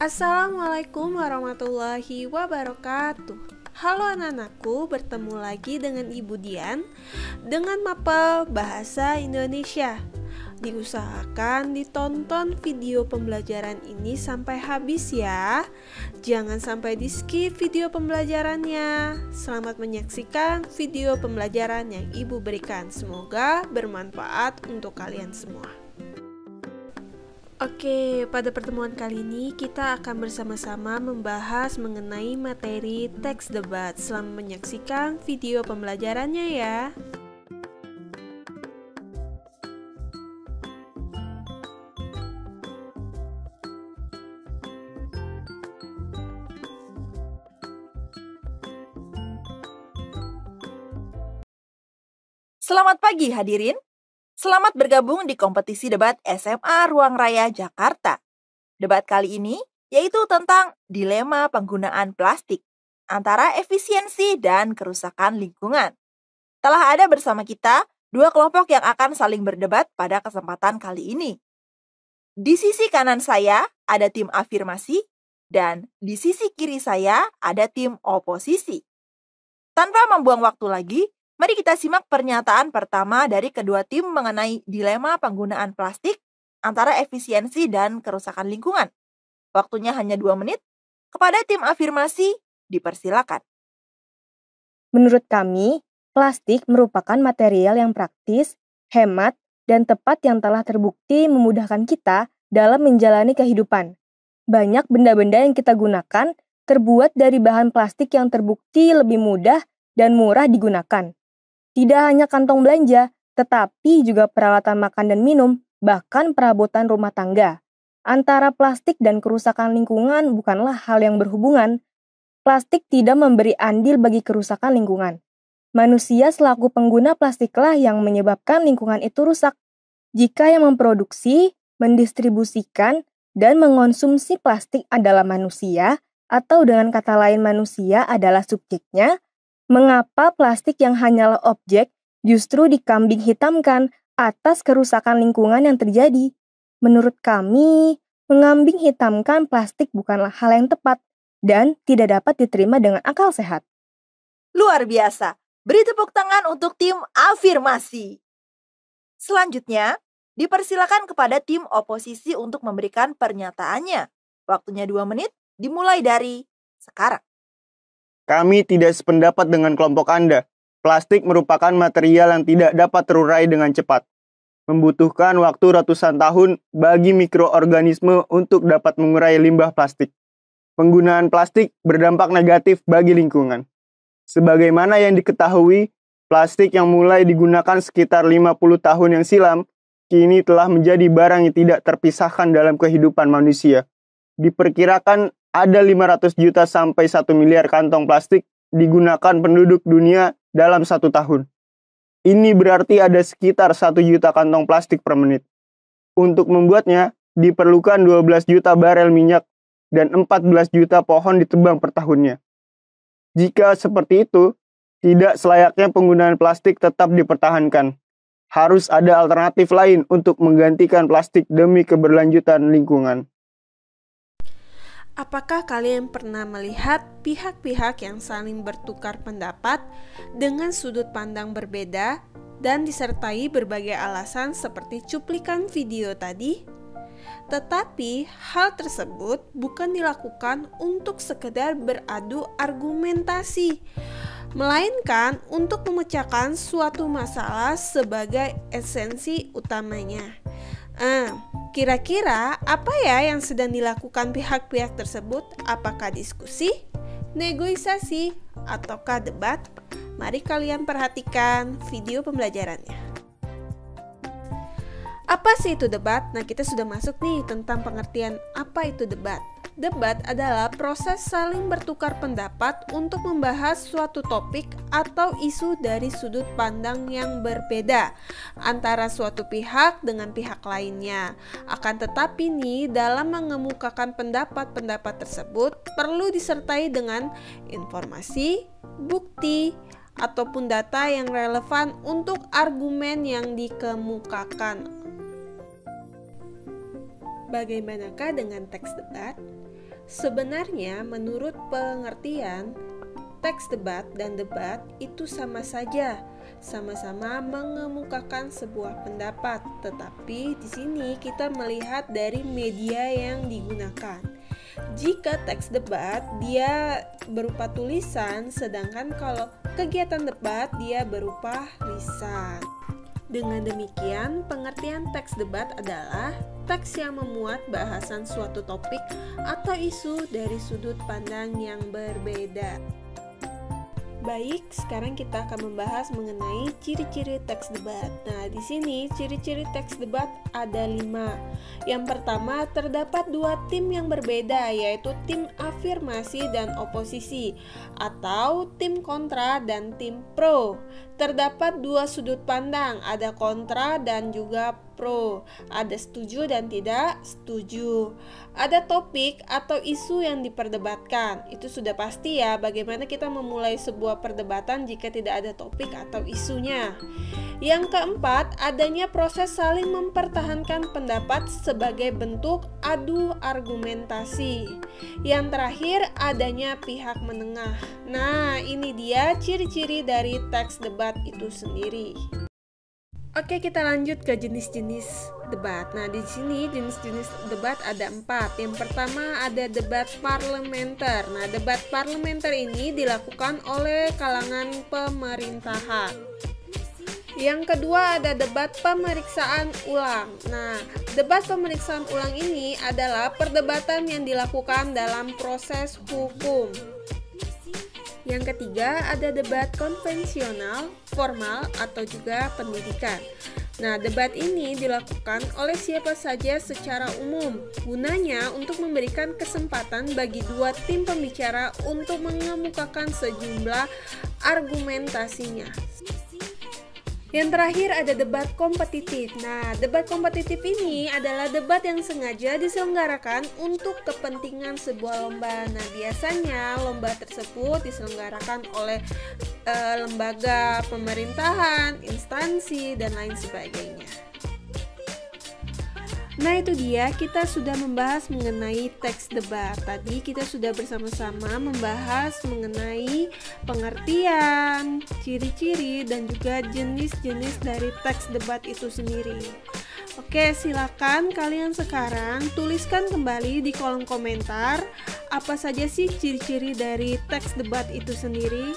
Assalamualaikum warahmatullahi wabarakatuh. Halo anak-anakku, bertemu lagi dengan Ibu Dian dengan mapel Bahasa Indonesia. Diusahakan ditonton video pembelajaran ini sampai habis ya. Jangan sampai di skip video pembelajarannya. Selamat menyaksikan video pembelajaran yang Ibu berikan. Semoga bermanfaat untuk kalian semua. Oke, pada pertemuan kali ini kita akan bersama-sama membahas mengenai materi teks debat. Selamat menyaksikan video pembelajarannya ya. Selamat pagi hadirin. Selamat bergabung di kompetisi debat SMA Ruang Raya Jakarta. Debat kali ini yaitu tentang dilema penggunaan plastik antara efisiensi dan kerusakan lingkungan. Telah ada bersama kita dua kelompok yang akan saling berdebat pada kesempatan kali ini. Di sisi kanan saya ada tim afirmasi dan di sisi kiri saya ada tim oposisi. Tanpa membuang waktu lagi, mari kita simak pernyataan pertama dari kedua tim mengenai dilema penggunaan plastik antara efisiensi dan kerusakan lingkungan. Waktunya hanya 2 menit. Kepada tim afirmasi, dipersilakan. Menurut kami, plastik merupakan material yang praktis, hemat, dan tepat yang telah terbukti memudahkan kita dalam menjalani kehidupan. Banyak benda-benda yang kita gunakan terbuat dari bahan plastik yang terbukti lebih mudah dan murah digunakan. Tidak hanya kantong belanja, tetapi juga peralatan makan dan minum, bahkan perabotan rumah tangga. Antara plastik dan kerusakan lingkungan bukanlah hal yang berhubungan. Plastik tidak memberi andil bagi kerusakan lingkungan. Manusia selaku pengguna plastiklah yang menyebabkan lingkungan itu rusak. Jika yang memproduksi, mendistribusikan, dan mengonsumsi plastik adalah manusia, atau dengan kata lain manusia adalah subjeknya, mengapa plastik yang hanyalah objek justru dikambing hitamkan atas kerusakan lingkungan yang terjadi? Menurut kami, mengambing hitamkan plastik bukanlah hal yang tepat dan tidak dapat diterima dengan akal sehat. Luar biasa. Beri tepuk tangan untuk tim afirmasi. Selanjutnya, dipersilakan kepada tim oposisi untuk memberikan pernyataannya. Waktunya 2 menit, dimulai dari sekarang. Kami tidak sependapat dengan kelompok Anda. Plastik merupakan material yang tidak dapat terurai dengan cepat. Membutuhkan waktu ratusan tahun bagi mikroorganisme untuk dapat mengurai limbah plastik. Penggunaan plastik berdampak negatif bagi lingkungan. Sebagaimana yang diketahui, plastik yang mulai digunakan sekitar 50 tahun yang silam, kini telah menjadi barang yang tidak terpisahkan dalam kehidupan manusia. Diperkirakan ada 500 juta sampai 1 miliar kantong plastik digunakan penduduk dunia dalam 1 tahun. Ini berarti ada sekitar 1 juta kantong plastik per menit. Untuk membuatnya, diperlukan 12 juta barel minyak dan 14 juta pohon ditebang per tahunnya. Jika seperti itu, tidak selayaknya penggunaan plastik tetap dipertahankan. Harus ada alternatif lain untuk menggantikan plastik demi keberlanjutan lingkungan. Apakah kalian pernah melihat pihak-pihak yang saling bertukar pendapat dengan sudut pandang berbeda dan disertai berbagai alasan seperti cuplikan video tadi? Tetapi hal tersebut bukan dilakukan untuk sekedar beradu argumentasi, melainkan untuk memecahkan suatu masalah sebagai esensi utamanya. Kira-kira apa ya yang sedang dilakukan pihak-pihak tersebut? Apakah diskusi, negosiasi, ataukah debat? Mari kalian perhatikan video pembelajarannya. Apa sih itu debat? Nah, kita sudah masuk nih tentang pengertian apa itu debat. Debat adalah proses saling bertukar pendapat untuk membahas suatu topik atau isu dari sudut pandang yang berbeda antara suatu pihak dengan pihak lainnya. Akan tetapi nih, dalam mengemukakan pendapat-pendapat tersebut perlu disertai dengan informasi, bukti, ataupun data yang relevan untuk argumen yang dikemukakan. Bagaimanakah dengan teks debat? Sebenarnya menurut pengertian, teks debat dan debat itu sama saja, sama-sama mengemukakan sebuah pendapat, tetapi di sini kita melihat dari media yang digunakan. Jika teks debat dia berupa tulisan, sedangkan kalau kegiatan debat dia berupa lisan. Dengan demikian, pengertian teks debat adalah teks yang memuat bahasan suatu topik atau isu dari sudut pandang yang berbeda. Baik, sekarang kita akan membahas mengenai ciri-ciri teks debat. Nah, di sini ciri-ciri teks debat ada 5. Yang pertama, terdapat 2 tim yang berbeda, yaitu tim afirmasi dan oposisi, atau tim kontra dan tim pro. Terdapat 2 sudut pandang, ada kontra dan juga pro, ada setuju dan tidak setuju. Ada topik atau isu yang diperdebatkan. Itu sudah pasti ya, bagaimana kita memulai sebuah perdebatan jika tidak ada topik atau isunya. Yang keempat, adanya proses saling mempertahankan pendapat sebagai bentuk adu argumentasi. Yang terakhir, adanya pihak menengah. Nah, ini dia ciri-ciri dari teks debat itu sendiri. Oke, kita lanjut ke jenis-jenis debat. Nah, di sini jenis-jenis debat ada 4. Yang pertama ada debat parlementer. Nah, debat parlementer ini dilakukan oleh kalangan pemerintahan. Yang kedua ada debat pemeriksaan ulang. Nah, debat pemeriksaan ulang ini adalah perdebatan yang dilakukan dalam proses hukum. Yang ketiga ada debat konvensional, formal, atau juga pendidikan. Nah, debat ini dilakukan oleh siapa saja secara umum. Gunanya untuk memberikan kesempatan bagi 2 tim pembicara untuk mengemukakan sejumlah argumentasinya. Yang terakhir ada debat kompetitif. Nah, debat kompetitif ini adalah debat yang sengaja diselenggarakan untuk kepentingan sebuah lomba. Nah, biasanya lomba tersebut diselenggarakan oleh lembaga pemerintahan, instansi, dan lain sebagainya. Nah, itu dia, kita sudah membahas mengenai teks debat. Tadi kita sudah bersama-sama membahas mengenai pengertian, ciri-ciri, dan juga jenis-jenis dari teks debat itu sendiri. Oke, silakan kalian sekarang tuliskan kembali di kolom komentar apa saja sih ciri-ciri dari teks debat itu sendiri.